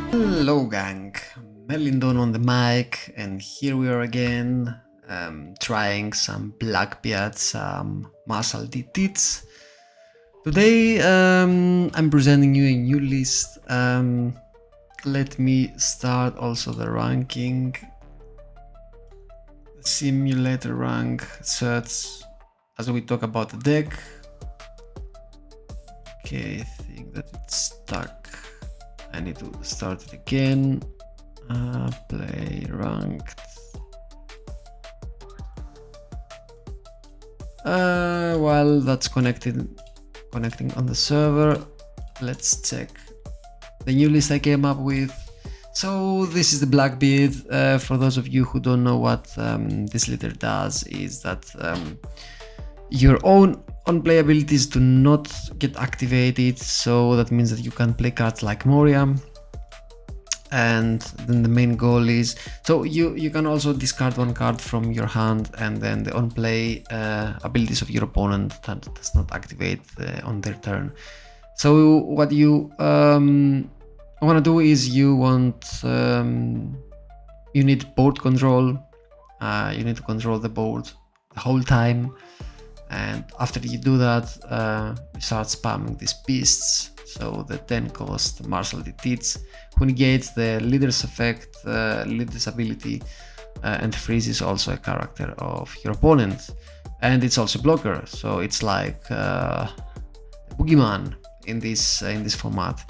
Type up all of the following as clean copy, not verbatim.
Hello gang, Melindon on the mic, and here we are again, trying some Blackbeard, some Marshall D Tits. Today I'm presenting you a new list. Let me start also the ranking. Simulator rank search as we talk about the deck. Okay, I think that it's stuck. I need to start it again. Play ranked. While that's connecting on the server, let's check the new list I came up with. So this is the Blackbeard. For those of you who don't know what this leader does, is that your own play abilities do not get activated, so that means that you can play cards like Moria. And then the main goal is, so you can also discard one card from your hand, and then the on-play abilities of your opponent that does not activate on their turn. So what you want to do is you need board control. You need to control the board the whole time. And after you do that, you start spamming these beasts. So the 10 cost Marshall D Tits, who negates the leader's effect, leader's ability, and freezes also a character of your opponent. And it's also blocker, so it's like Boogeyman in this format.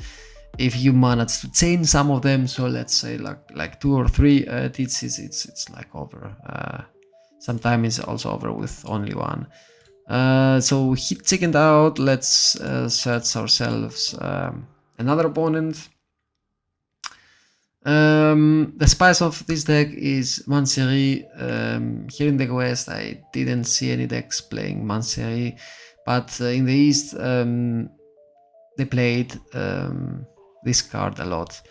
If you manage to chain some of them, so let's say like 2 or 3 Tits, it's like over. Sometimes it's also over with only one. So he chickened out. Let's search ourselves another opponent. The spice of this deck is Manserie. Here in the West, I didn't see any decks playing Manserie, but in the East, they played this card a lot.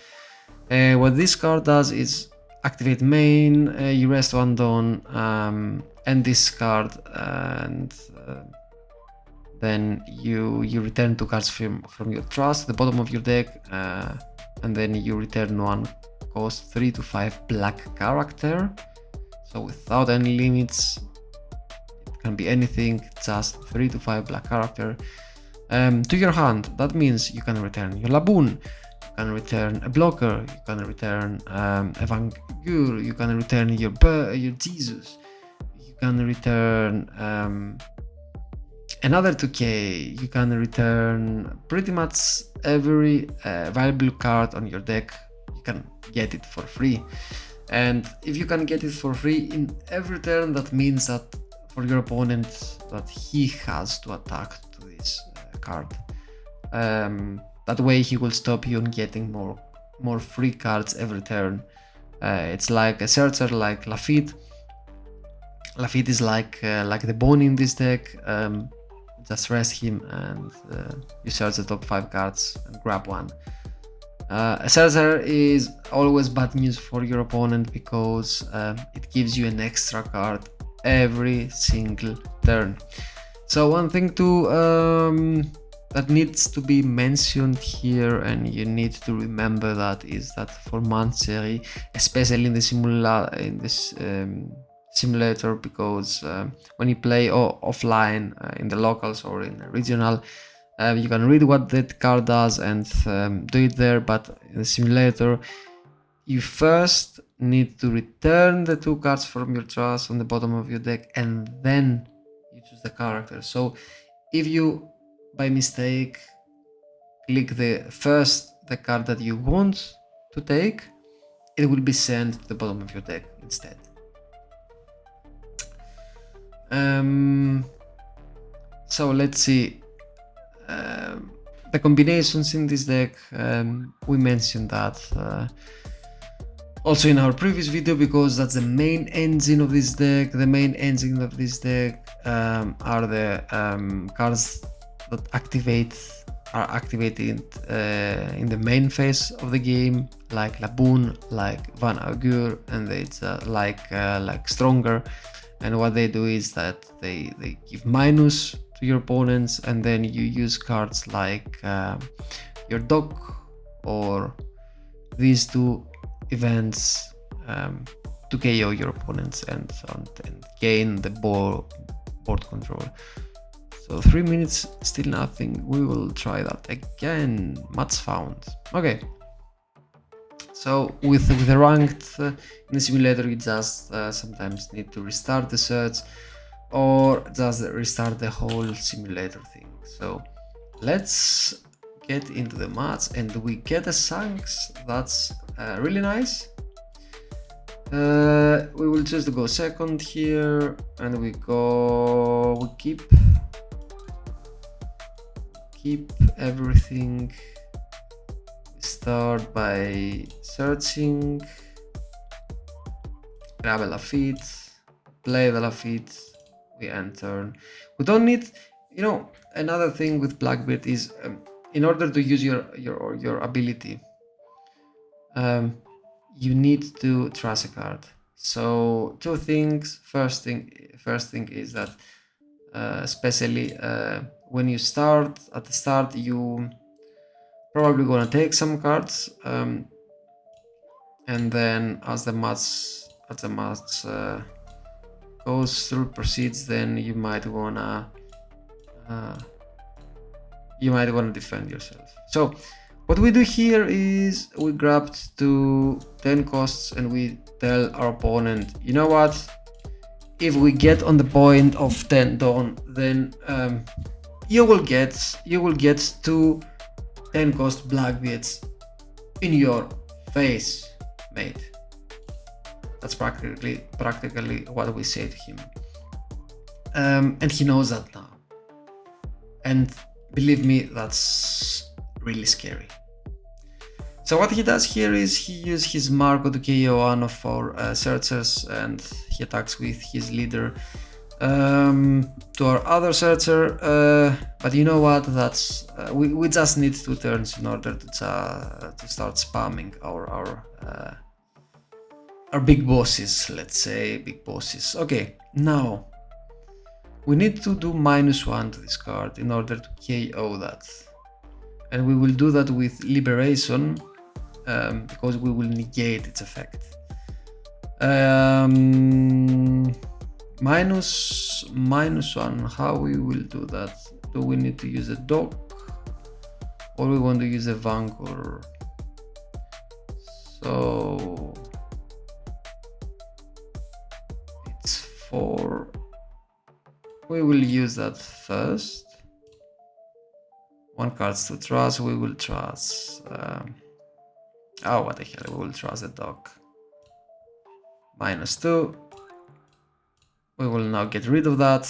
What this card does is activate main, you rest one Dawn, and discard, and then you return 2 cards from your trust, the bottom of your deck, and then you return one cost 3 to 5 black character. So without any limits, it can be anything, just 3 to 5 black character to your hand. That means you can return your Laboon, you can return a blocker, you can return a Vangur, you can return your Jesus, you can return another 2k, you can return pretty much every valuable card on your deck. You can get it for free, and if you can get it for free in every turn, that means that for your opponent that he has to attack to this card. That way he will stop you on getting more free cards every turn. It's like a searcher like Lafitte. Lafitte is like the bone in this deck. Just rest him and you search the top 5 cards and grab one. A searcher is always bad news for your opponent because it gives you an extra card every single turn. So one thing that needs to be mentioned here, and you need to remember that, is that for Manserie, especially in the simulator, because when you play offline in the locals or in the regional, you can read what that card does and do it there, but in the simulator you first need to return the 2 cards from your trust on the bottom of your deck, and then you choose the character. So if you by mistake click the card that you want to take, it will be sent to the bottom of your deck instead. So let's see the combinations in this deck. We mentioned that also in our previous video, because that's the main engine of this deck. The main engine of this deck are the cards that are activated in the main phase of the game, like Laboon, like Van Augur, and it's like stronger. And what they do is that they give minus to your opponents, and then you use cards like your Dock or these two events to KO your opponents and gain the board control. So 3 minutes, still nothing. We will try that again. Mats found. Okay. So with the ranked in the simulator, you just sometimes need to restart the search or just restart the whole simulator thing. So let's get into the match, and we get a Shanks. That's really nice. We will just go second here, and we keep everything. Start by searching, grab a Lafitte, play the Lafitte, we end turn. We don't need, you know, another thing with Blackbeard is in order to use your ability, you need to trust a card. So two things. First thing is that especially when you start at the start, you probably gonna take some cards, and then as the match goes through, proceeds, then you might wanna defend yourself. So what we do here is we grabbed to 10 costs and we tell our opponent, you know what, if we get on the point of 10 dawn, then you will get 2 10-cost Blackbeards in your face, mate. That's practically what we say to him, and he knows that now. And believe me, that's really scary. So what he does here is he uses his Marco to KO one of our searchers, and he attacks with his leader to our other searcher. But you know what? That's we just need 2 turns in order to start spamming our big bosses. Let's say big bosses. Okay, now we need to do -1 to this card in order to KO that, and we will do that with Liberation, because we will negate its effect. -1. How we will do that? Do we need to use a dock, or we want to use a Vanquor? So it's 4. We will use that first. 1 card to trust. We will trust. Oh, what the hell? We will trust the dock. -2. We will now get rid of that.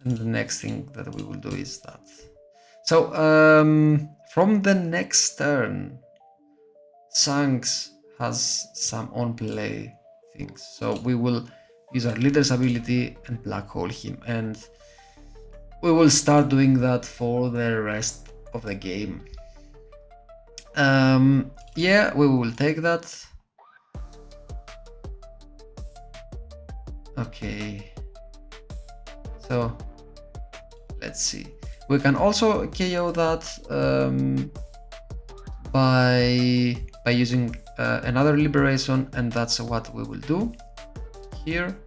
And the next thing that we will do is that. So from the next turn, Shanks has some on-play things. So we will use our leader's ability and black hole him, and we will start doing that for the rest of the game. Yeah, we will take that. Okay, so let's see. We can also KO that by using another Liberation, and that's what we will do here.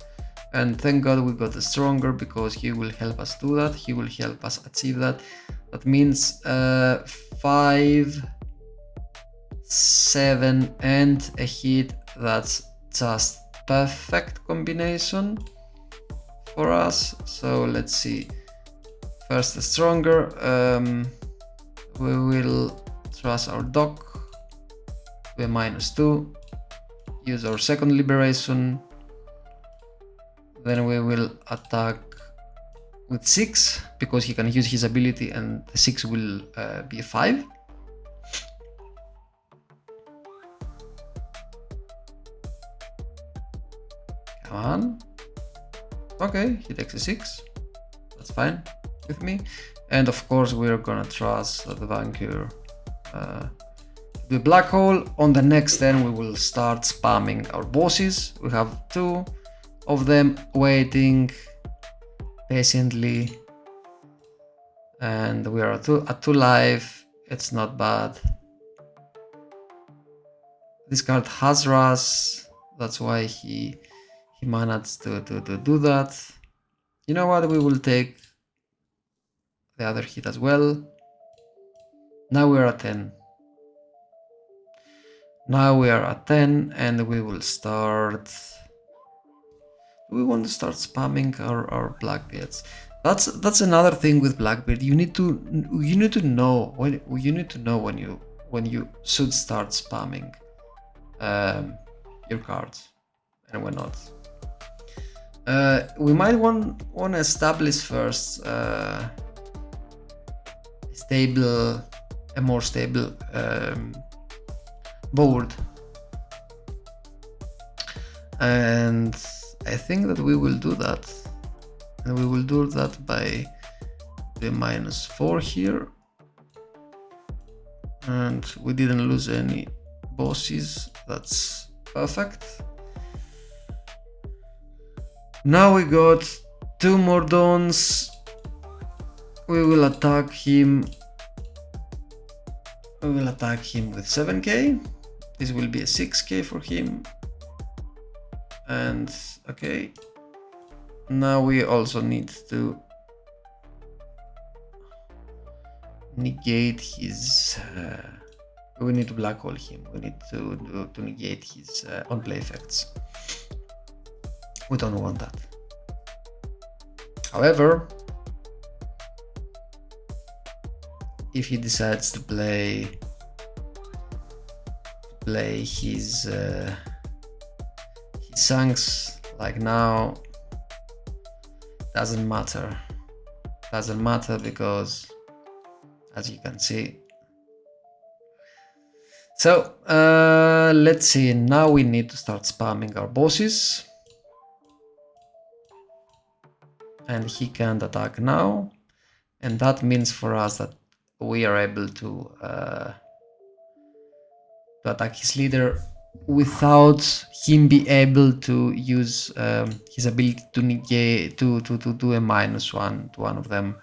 And thank God we got the Stronger, because he will help us do that. He will help us achieve that. That means 5, 7 and a hit. That's just perfect combination for us. So let's see. First the Stronger. We will trust our dock. We -2. Use our second Liberation. Then we will attack with 6, because he can use his ability, and the 6 will be a 5. Come on. Okay, he takes a 6. That's fine with me. And of course we're gonna trust the Vanquor. The black hole. On the next turn we will start spamming our bosses. We have 2 of them waiting patiently, and we are at 2 life. It's not bad. This card has Ras, that's why he managed to do that. You know what, we will take the other hit as well. Now we're at 10. Now we are at 10 and we will start. We want to start spamming our Blackbeards. That's another thing with Blackbeard. You need to know when you should start spamming your cards and when not. We might want to establish first a more stable board, and I think that we will do that, and we will do that by the -4 here, and we didn't lose any bosses. That's perfect. Now we got 2 more dawns. We will attack him. We will attack him with 7k. This will be a 6k for him. And okay. Now we also need to negate his. We need to black hole him. We need to negate his on play effects. We don't want that. However, if he decides to play his Sanks like now, doesn't matter because, as you can see. So let's see, now we need to start spamming our bosses, and he can't attack now, and that means for us that we are able to attack his leader without him be able to use his ability to negate to do a -1 to one of them.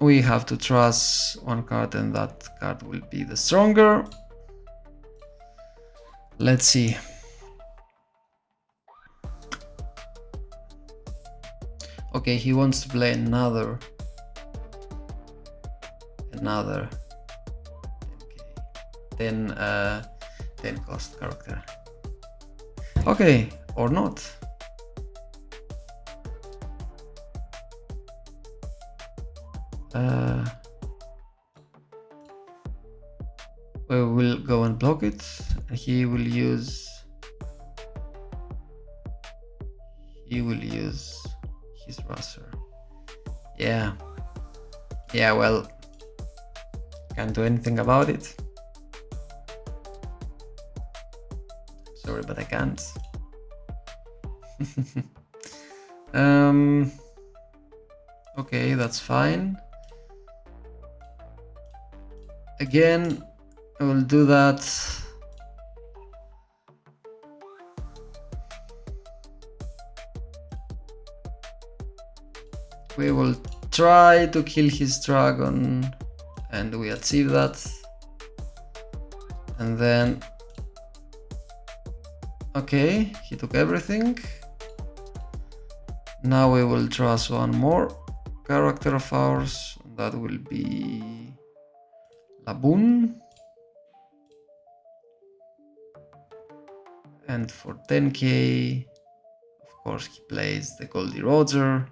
We have to trust one card, and that card will be the stronger. Let's see. Okay, he wants to play another 10 cost character. Okay, or not. We will go and block it. He will use his Raster. Yeah, well, can't do anything about it. Sorry, but I can't. Okay, that's fine. Again, I will do that. We will try to kill his dragon, and we achieve that. And then, okay, he took everything. Now we will trust one more character of ours. That will be Laboon. And for 10k, of course, he plays the Goldie Roger,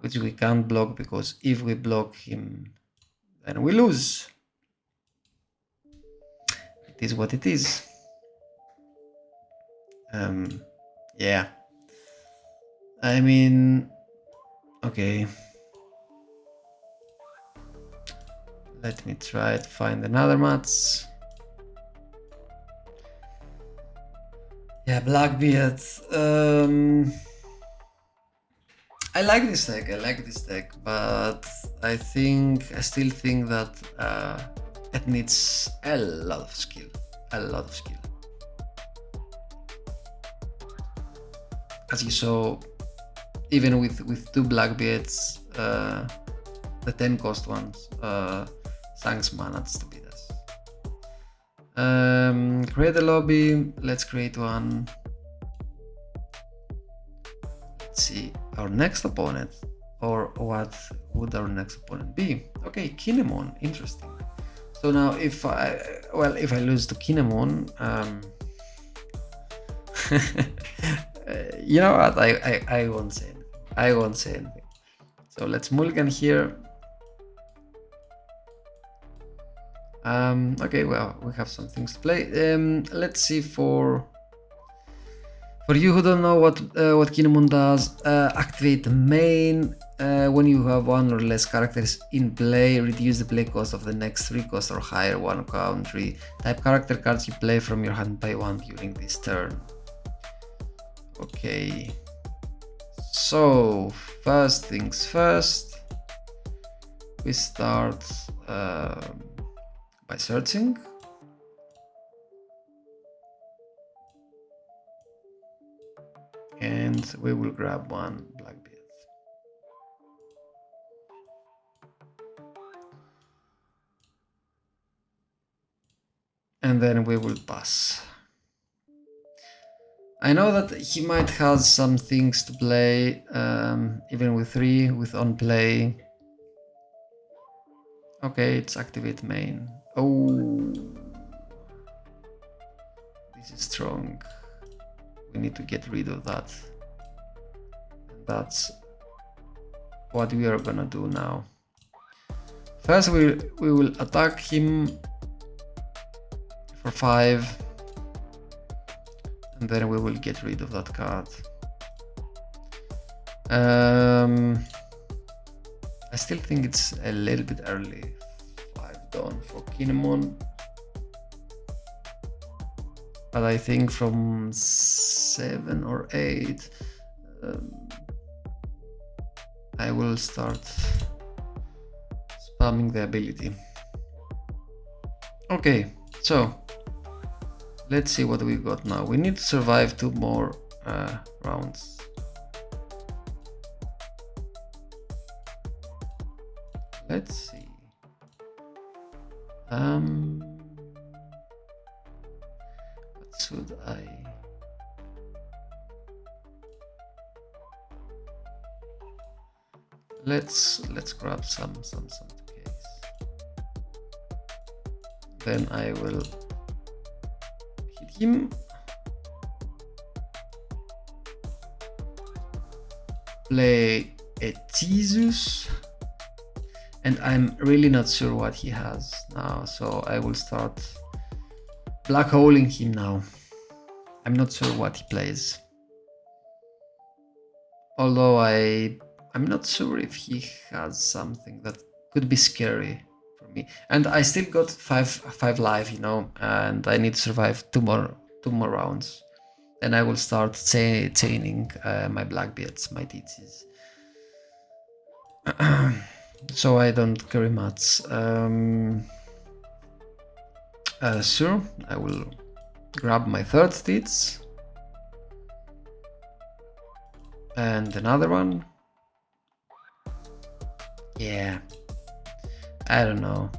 which we can't block, because if we block him, then we lose. It is what it is. Yeah. I mean, okay. Let me try to find another match. Yeah, Blackbeard. I like this deck, but I still think that it needs a lot of skill. As you saw, even with 2 Blackbeards, the 10 cost ones, Sanks managed to beat us. Create a lobby. Let's create one. Let's see our next opponent, or what would our next opponent be? Okay, Kinemon. Interesting. So now if I lose to Kinemon, you know what? I won't say anything. I won't say anything. So let's mulligan here. Okay, well, we have some things to play. Let's see for you who don't know what Kinemon does. Activate the main. When you have one or less characters in play, reduce the play cost of the next 3 cost or higher 1 country type character cards you play from your hand by 1 during this turn. Okay, so first things first, we start by searching. And we will grab one Blackbeard. And then we will pass. I know that he might have some things to play, even with 3, with on play. Okay, it's activate main. Oh, this is strong. We need to get rid of that. That's what we are gonna do now. First, we will attack him for 5. And then we will get rid of that card. I still think it's a little bit early. 5 down for Kinemon. But I think from 7 or 8, I will start spamming the ability. Okay, so let's see what we got now. We need to survive 2 more rounds. Let's see. What should I? Let's grab some case. Then I will hit him. Play a Jesus. And I'm really not sure what he has now, so I will start black holing him now. I'm not sure what he plays. Although I'm not sure if he has something that could be scary for me. And I still got 5 life, you know, and I need to survive 2 more rounds. Then I will start chaining my Blackbeards, my TCs. So I don't carry much. Sure, I will grab my 3rd stitch and another one. Yeah, I don't know.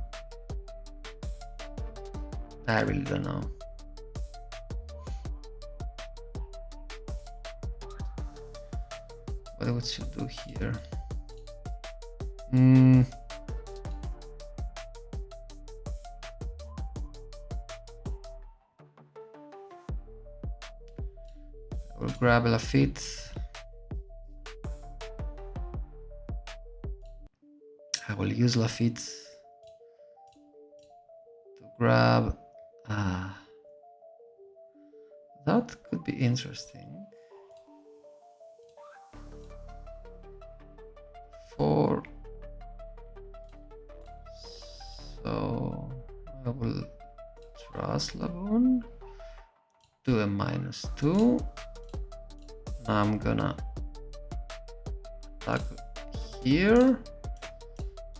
I really don't know. What should I do here? I will grab Lafitte. I will use Lafitte to grab. That could be interesting. 4. So I will trust Laboon, do a -2. Now I'm gonna attack here.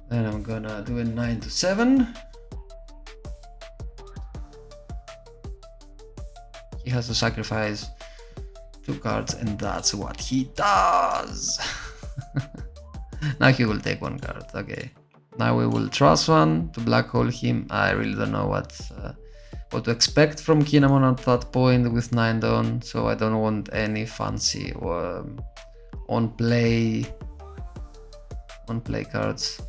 Then I'm gonna do a 9 to 7. He has to sacrifice 2 cards, and that's what he does. Now he will take 1 card. Okay. Now we will trust 1 to black hole him. I really don't know what to expect from Kinemon at that point with 9 down, so I don't want any fancy or on play cards.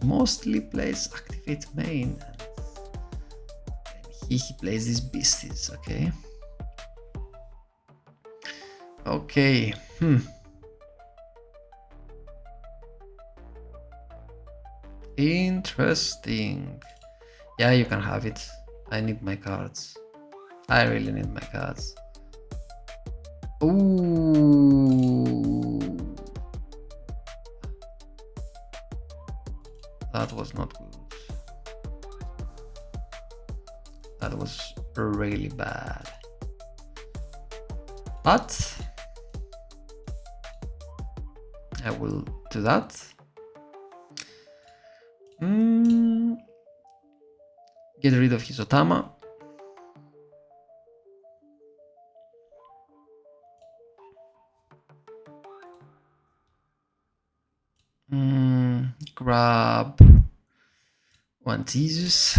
He mostly plays activate main, and he plays these beasties. Okay. Interesting. Yeah, you can have it. I need my cards. I really need my cards. Ooh. That was not good. That was really bad. But I will do that. Get rid of his Otama. Grab one Jesus.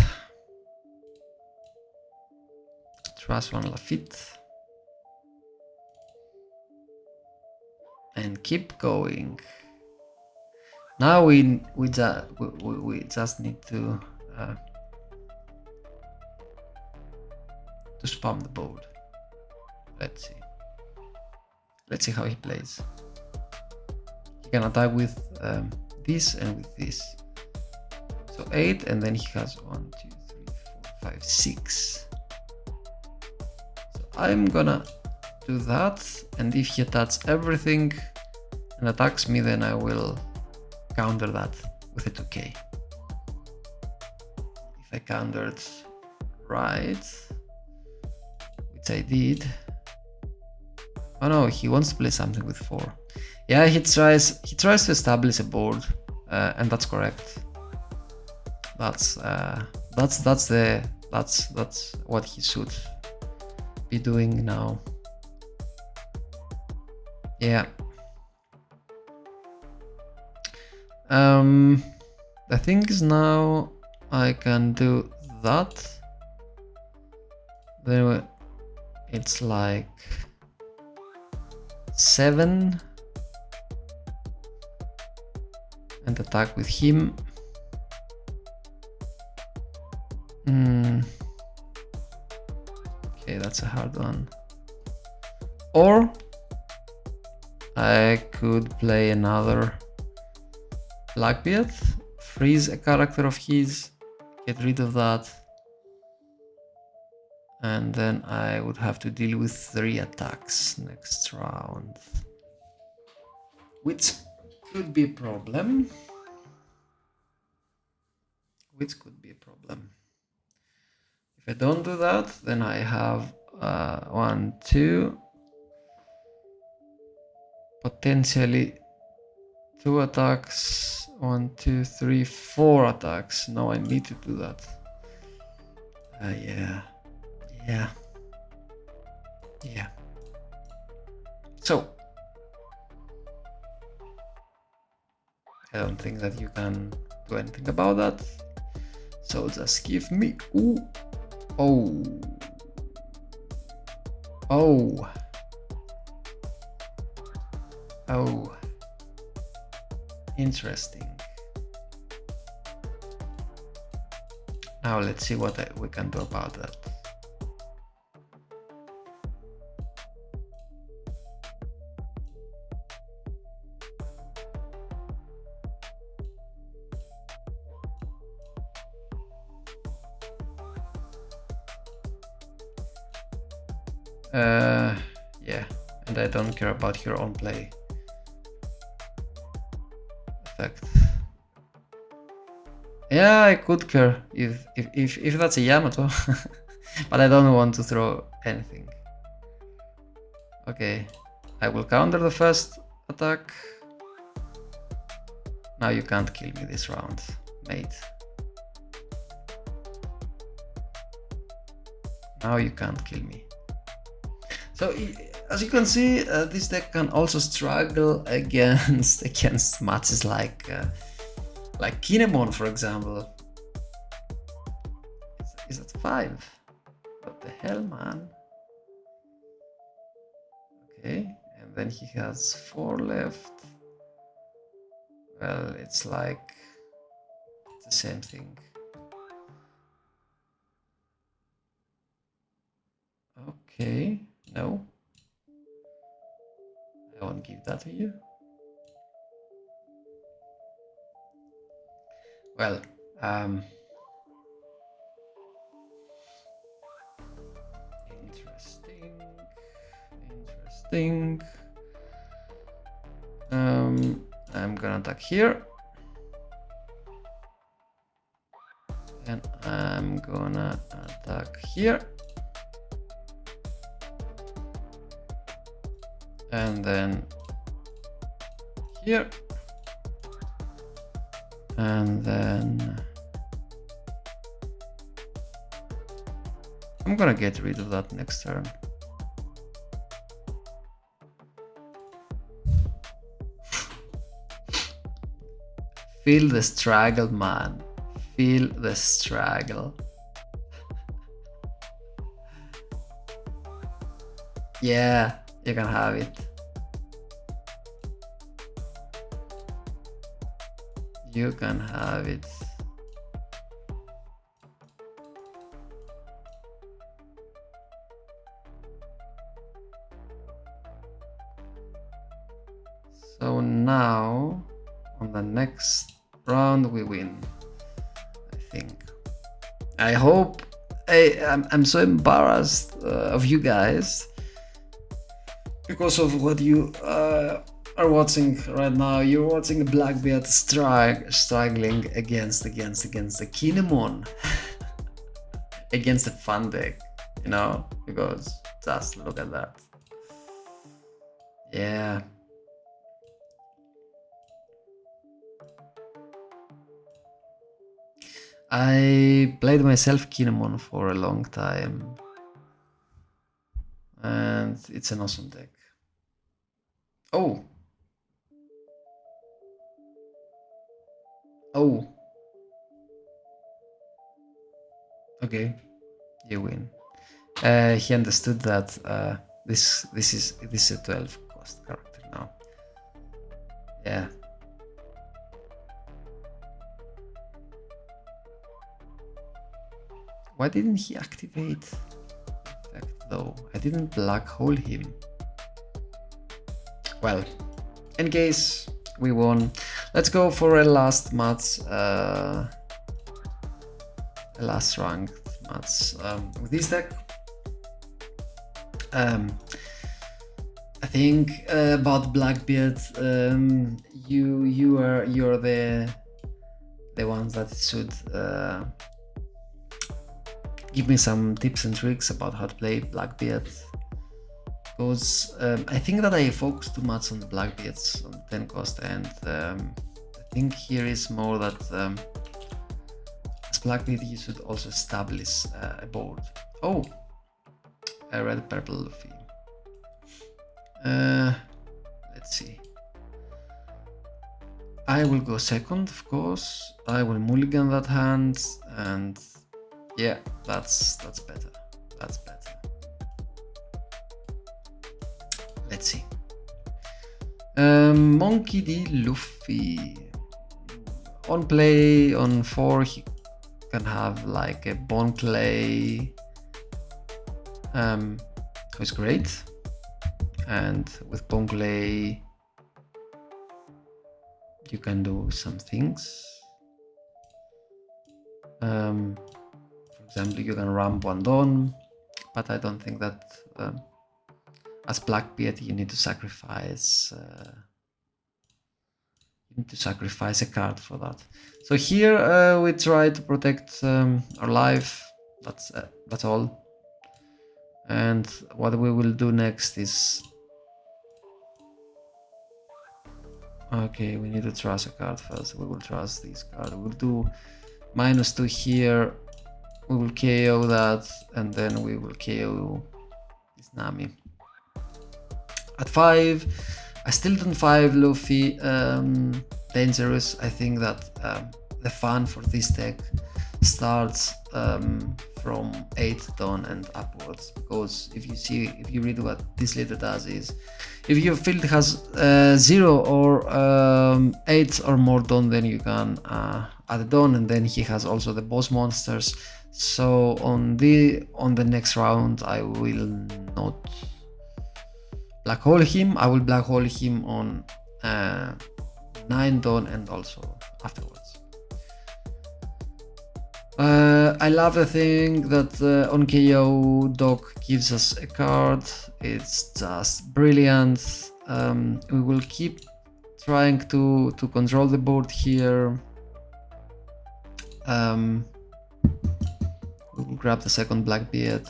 Trust one Lafitte. And keep going. Now we just need to spam the board. Let's see how he plays. He can attack with this and with this. So 8, and then he has 1, 2, 3, 4, 5, 6. So I'm gonna do that, and if he attacks everything and attacks me, then I will counter that with a 2k. If I countered right, which I did. Oh no, he wants to play something with 4. Yeah, he tries to establish a board, and that's correct. That's what he should be doing now. Yeah. The thing is, now I can do that. Then it's like 7 and attack with him. Okay, that's a hard one. Or I could play another Blackbeard, freeze a character of his, get rid of that, and then I would have to deal with 3 attacks next round, which could be a problem. If I don't do that, then I have 1, 2, potentially 2 attacks, 1, 2, 3, 4 attacks. No, I need to do that. Yeah. So I don't think that you can do anything about that. So just give me interesting. Now let's see what we can do about that. Yeah, and I don't care about your own play effect. Yeah, I could care if that's a Yamato, but I don't want to throw anything. Okay, I will counter the first attack. Now you can't kill me this round, mate. Now you can't kill me. So as you can see, this deck can also struggle against matches like Kinemon, for example. Is at 5. hell, man? Okay, and then he has 4 left. Well, it's like the same thing. Okay, no. I won't give that to you. Well, interesting. I'm gonna attack here. And I'm gonna attack here. And then here. And then I'm gonna get rid of that next turn. Feel the struggle, man. Feel the struggle. Yeah, you can have it. You can have it. So now, on the next round, we win. I think. I hope. I'm so embarrassed of you guys because of what you are watching right now. You're watching Blackbeard struggling against the Kinemon, against the fun deck, you know, because just look at that. Yeah. I played myself Kinemon for a long time, and it's an awesome deck. Oh. Okay, you win. He understood that this is a 12 cost character now. Yeah. Why didn't he activate effect though? I didn't black hole him. Well, in case we won, let's go for a last match, a last ranked match with this deck. I think about Blackbeard, you're the ones that should give me some tips and tricks about how to play Blackbeard, because I think that I focus too much on the Blackbeards on 10 cost, and I think here is more that as Blackbeard you should also establish a board. Oh, I read Purple Luffy. Let's see. I will go second, of course. I will mulligan that hand, and yeah, that's better. That's better. Let's see. Monkey D. Luffy. On play, on 4, he can have like a Bone Clay, who's great. And with Bone Clay, you can do some things. For example, you can ramp one Dawn, but I don't think that as Blackbeard you need to sacrifice a card for that. So here we try to protect our life. That's all. And what we will do next is, okay, we need to trust a card first. We will trust this card. We'll do -2 here. We will KO that, and then we will KO this Nami. At 5, I still don't 5 Luffy dangerous. I think that the fun for this deck starts from 8th dawn and upwards, because if you read what this letter does is, if your field has 0 or 8 or more dawn, then you can add a dawn, and then he has also the boss monsters. So on the next round I will not black hole him. I will black hole him on 9 dawn and also afterwards. I love the thing that on KO Doc gives us a card. It's just brilliant. We will keep trying to control the board here. We will grab the second Blackbeard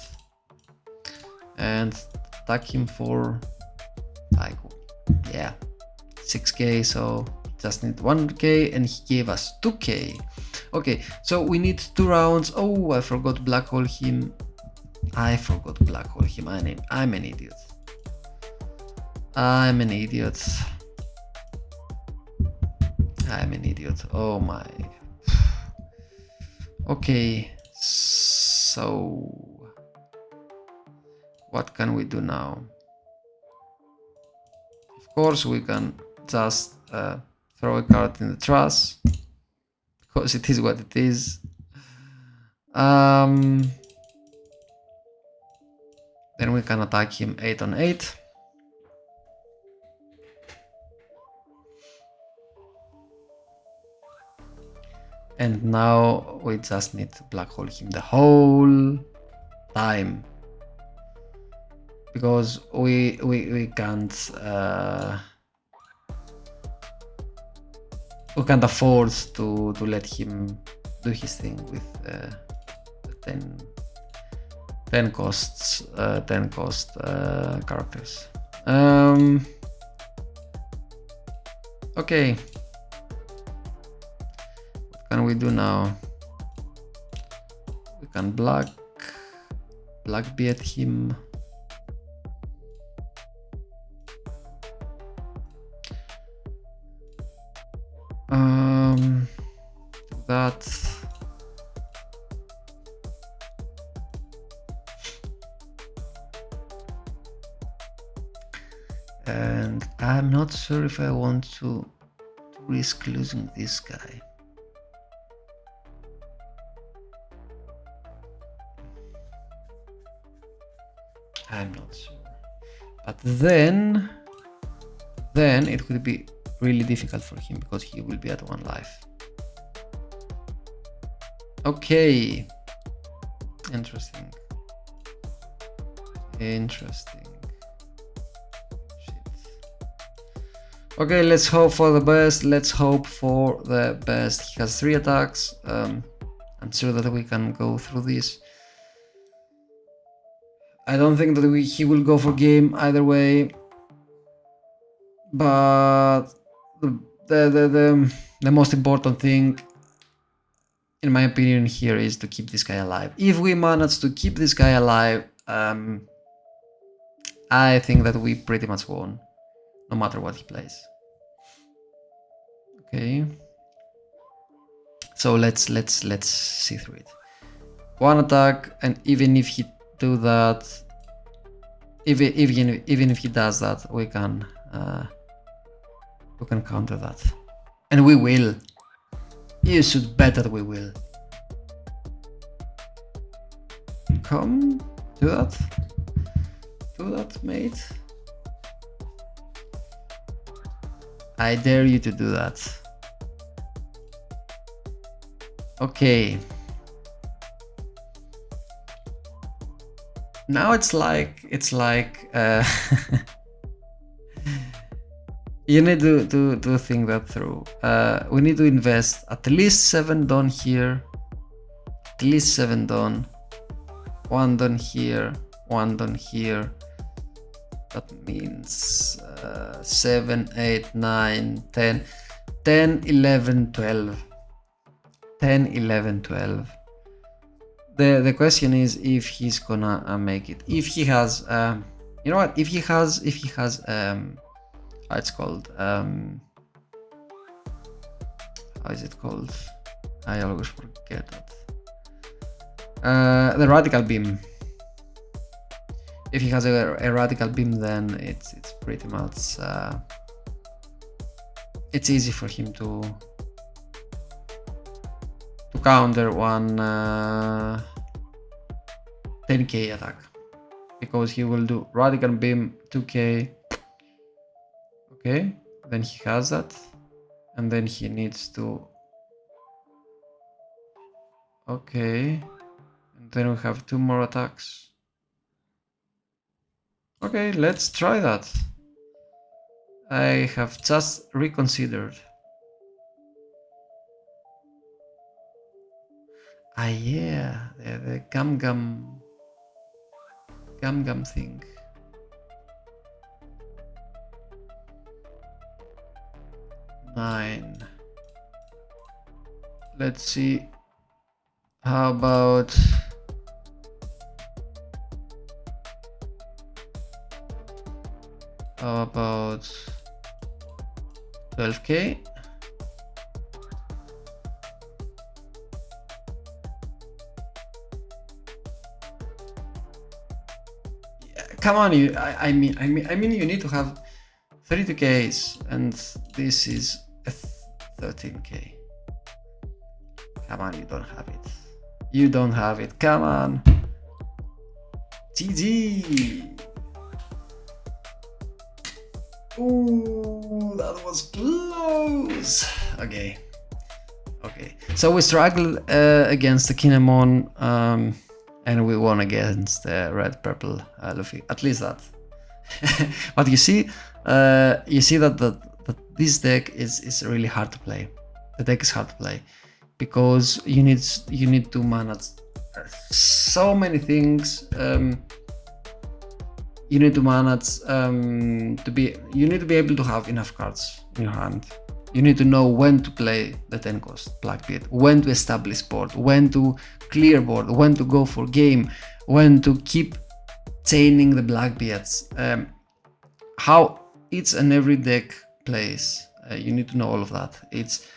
and attack him for like, yeah, 6k, so just need 1k, and he gave us 2k. Okay, so we need 2 rounds. Oh, I forgot black hole him. I'm an idiot. I'm an idiot. Oh my. Okay, so what can we do now? Of course, we can just throw a card in the trash, because it is what it is. Then we can attack him 8 on 8. And now we just need to black hole him the whole time, because we can't afford to let him do his thing with 10 cost characters. Okay, what can we do now? We can Blackbeard him. That. And I'm not sure if I want to risk losing this guy. I'm not sure. But then it would be really difficult for him, because he will be at 1 life. Okay. Interesting. Okay, let's hope for the best. He has 3 attacks. I'm sure that we can go through this. I don't think that he will go for game either way. But the most important thing, in my opinion, here is to keep this guy alive. If we manage to keep this guy alive, I think that we pretty much won, no matter what he plays. Okay, so let's see through it. 1 attack, and even if he do that, even if he does that, we can counter that, and we will. You should bet that we will. Come, do that, mate. I dare you to do that. Okay. Now it's like you need to think that through. We need to invest at least 7 dawn here, at least 7 dawn, 1 dawn here, 1 dawn here. That means 7, 8, 9, 10, 10, 11, 12. 10, 11, 12. The question is if he's gonna make it. If he has, you know what? If he has, how it's called? How is it called? I always forget that. The radical beam. If he has a radical beam, then it's pretty much it's easy for him to counter one 10k attack, because he will do radical beam 2k. Okay, then he has that, and then he needs to, okay, and then we have 2 more attacks. Okay, let's try that. I have just reconsidered. Ah yeah, the gum thing. Nine. Let's see. How about How about 12k? Yeah, come on, you. I mean, you need to have 32ks, and this is a 13k. Come on, you don't have it. You don't have it. Come on. GG. Ooh, that was close. Okay. So we struggled against the Kinemon, and we won against the red purple Luffy. At least that. But you see that this deck is really hard to play. The deck is hard to play because you need to manage so many things. You need to manage you need to be able to have enough cards in your hand. You need to know when to play the 10 cost Blackbeard, when to establish board, when to clear board, when to go for game, when to keep chaining the Blackbeards, how each and every deck plays. You need to know all of that. It's,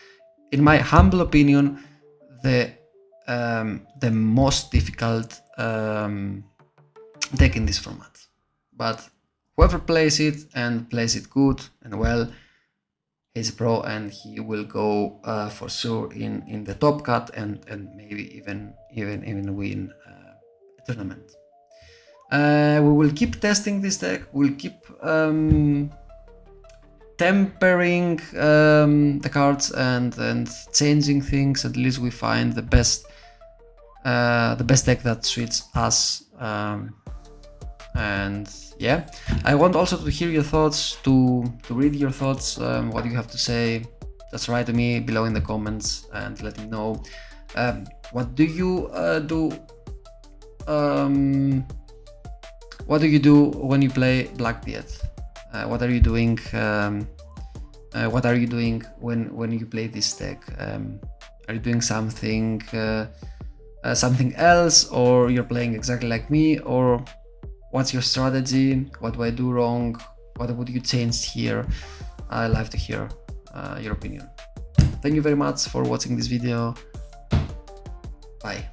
in my humble opinion, the most difficult deck in this format. But whoever plays it and plays it good and well, he's a pro, and he will go for sure in the top cut and maybe even win a tournament. We will keep testing this deck. We'll keep tempering the cards and changing things. At least we find the best deck that suits us. And yeah, I want also to hear your thoughts, to read your thoughts, what you have to say. Just write to me below in the comments and let me know. What do you do? What do you do when you play Blackbeard? What are you doing? What are you doing when you play this deck? Are you doing something else, or you're playing exactly like me, or what's your strategy? What do I do wrong? What would you change here? I love to hear your opinion. Thank you very much for watching this video. Bye.